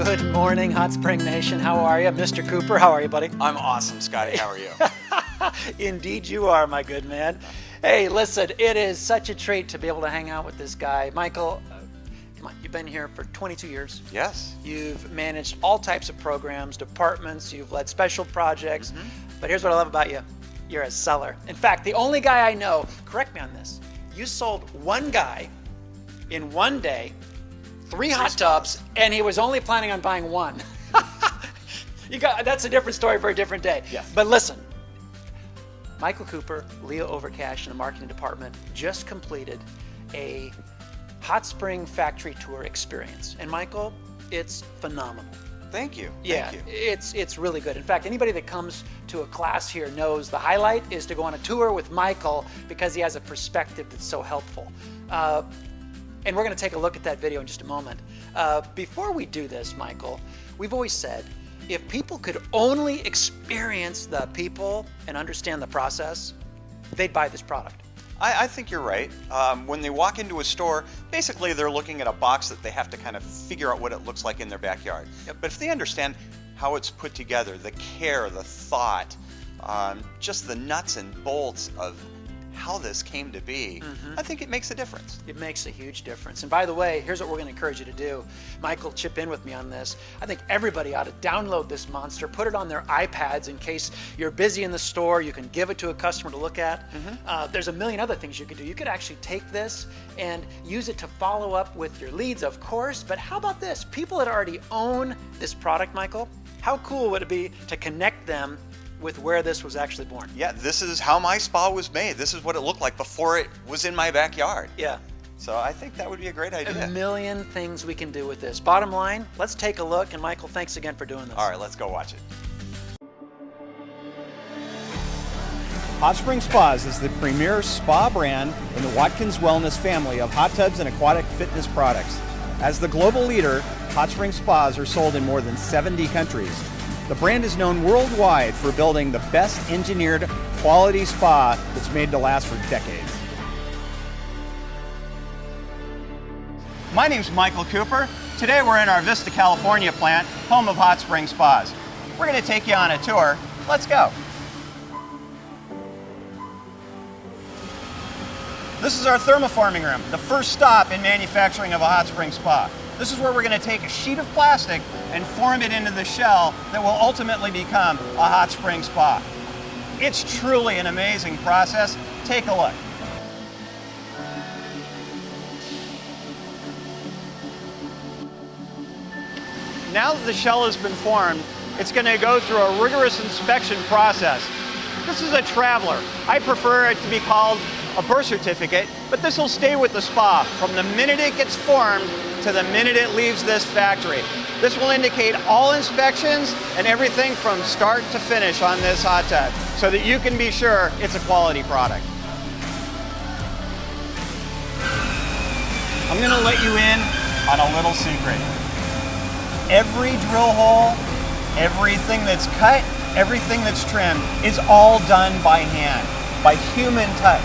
Good morning, Hotspring Nation. How are you? Mr. Cooper, how are you, buddy? I'm awesome, Scotty. How are you? Indeed you are, my good man. Hey, listen, it is such a treat to be able to hang out with this guy. Michael, come on, you've been here for 22 years. Yes. You've managed all types of programs, departments, you've led special projects. But here's what I love about you. You're a seller. In fact, the only guy I know, correct me on this, you sold one guy in one day 3 hot tubs, and he was only planning on buying one. That's a different story for a different day. Yeah. But listen, Michael Cooper, Leo Overcash in the marketing department just completed a Hotspring factory tour experience. And Michael, it's phenomenal. Thank you. Yeah, Thank you. it's really good. In fact, anybody that comes to a class here knows the highlight is to go on a tour with Michael because he has a perspective that's so helpful. And we're going to take a look at that video in just a moment. Before we do this, Michael, we've always said, if people could only experience the people and understand the process, they'd buy this product. I think you're right. When they walk into a store, basically they're looking at a box that they have to kind of figure out what it looks like in their backyard. Yep. But if they understand how it's put together, the care, the thought, just the nuts and bolts of how this came to be, I think it makes a difference. It makes a huge difference. And by the way, here's what we're going to encourage you to do. Michael, chip in with me on this. I think everybody ought to download this monster, put it on their iPads in case you're busy in the store. You can give it to a customer to look at. There's a million other things you could do. You could actually take this and use it to follow up with your leads, of course. But how about this? People that already own this product, Michael, how cool would it be to connect them with where this was actually born? Yeah, this is how my spa was made. This is what it looked like before it was in my backyard. Yeah. So I think that would be a great idea. A million things we can do with this. Bottom line, let's take a look. And Michael, thanks again for doing this. All right, let's go watch it. Hotspring Spas is the premier spa brand in the Watkins Wellness family of hot tubs and aquatic fitness products. As the global leader, Hotspring Spas are sold in more than 70 countries. The brand is known worldwide for building the best engineered quality spa that's made to last for decades. My name's Michael Cooper. Today we're in our Vista, California plant, home of Hotspring Spas. We're going to take you on a tour. Let's go. This is our thermoforming room, the first stop in manufacturing of a hot spring spa. This is where we're going to take a sheet of plastic and form it into the shell that will ultimately become a hot spring spa. It's truly an amazing process. Take a look. Now that the shell has been formed, it's going to go through a rigorous inspection process. This is a traveler. I prefer it to be called a birth certificate, but this will stay with the spa from the minute it gets formed to the minute it leaves this factory. This will indicate all inspections and everything from start to finish on this hot tub so that you can be sure it's a quality product. I'm going to let you in on a little secret. Every drill hole, everything that's cut, everything that's trimmed is all done by hand, by human touch.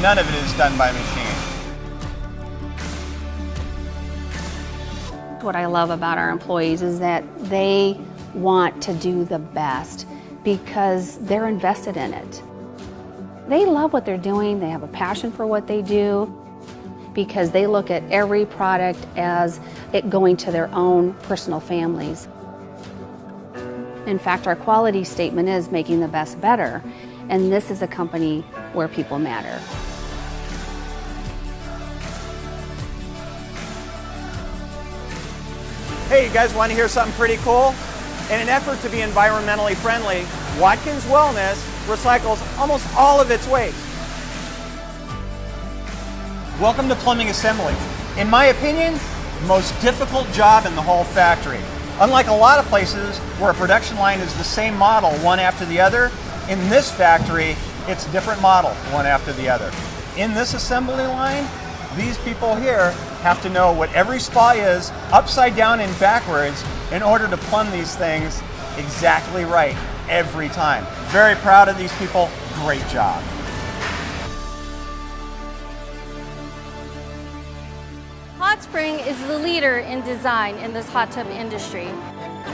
None of it is done by machine. What I love about our employees is that they want to do the best because they're invested in it. They love what they're doing, they have a passion for what they do because they look at every product as it going to their own personal families. In fact, our quality statement is making the best better, and this is a company where people matter. Hey, you guys want to hear something pretty cool? In an effort to be environmentally friendly, Watkins Wellness recycles almost all of its waste. Welcome to plumbing assembly. In my opinion, the most difficult job in the whole factory. Unlike a lot of places where a production line is the same model one after the other, in this factory, it's a different model one after the other. In this assembly line, these people here have to know what every spa is upside down and backwards in order to plumb these things exactly right every time. Very proud of these people. Great job. Hot Hotspring is the leader in design in this hot tub industry.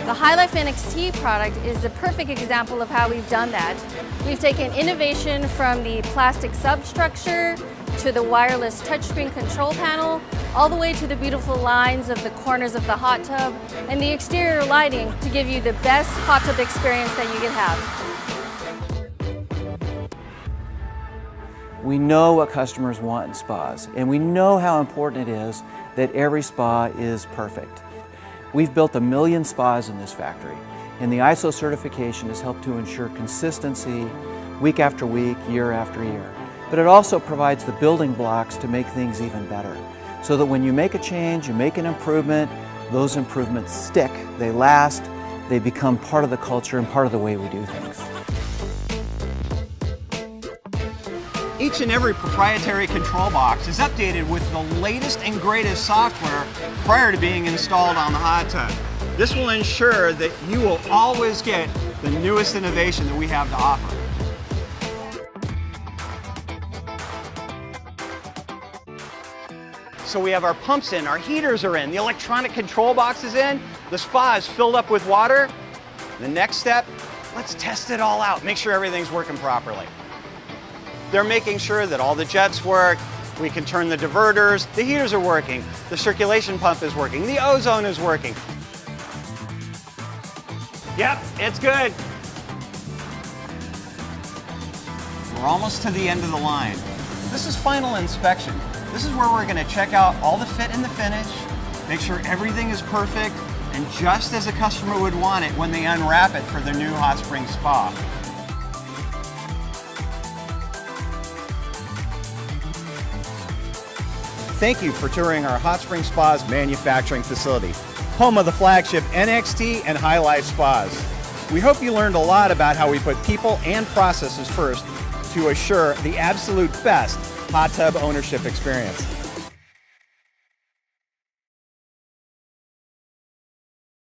The HighLife NXT product is the perfect example of how we've done that. We've taken innovation from the plastic substructure to the wireless touchscreen control panel, all the way to the beautiful lines of the corners of the hot tub and the exterior lighting to give you the best hot tub experience that you can have. We know what customers want in spas, and we know how important it is that every spa is perfect. We've built 1 million spas in this factory, and the ISO certification has helped to ensure consistency week after week, year after year. But it also provides the building blocks to make things even better, so that when you make a change, you make an improvement, those improvements stick, they last, they become part of the culture and part of the way we do things. Each and every proprietary control box is updated with the latest and greatest software prior to being installed on the hot tub. This will ensure that you will always get the newest innovation that we have to offer. So we have our pumps in, our heaters are in, the electronic control box is in, the spa is filled up with water. The next step, let's test it all out, make sure everything's working properly. They're making sure that all the jets work, we can turn the diverters, the heaters are working, the circulation pump is working, the ozone is working. Yep, it's good. We're almost to the end of the line. This is final inspection. This is where we're going to check out all the fit and the finish, make sure everything is perfect, and just as a customer would want it when they unwrap it for their new Hotspring spa. Thank you for touring our Hotspring Spas manufacturing facility, home of the flagship NXT and HighLife spas. We hope you learned a lot about how we put people and processes first to assure the absolute best hot tub ownership experience.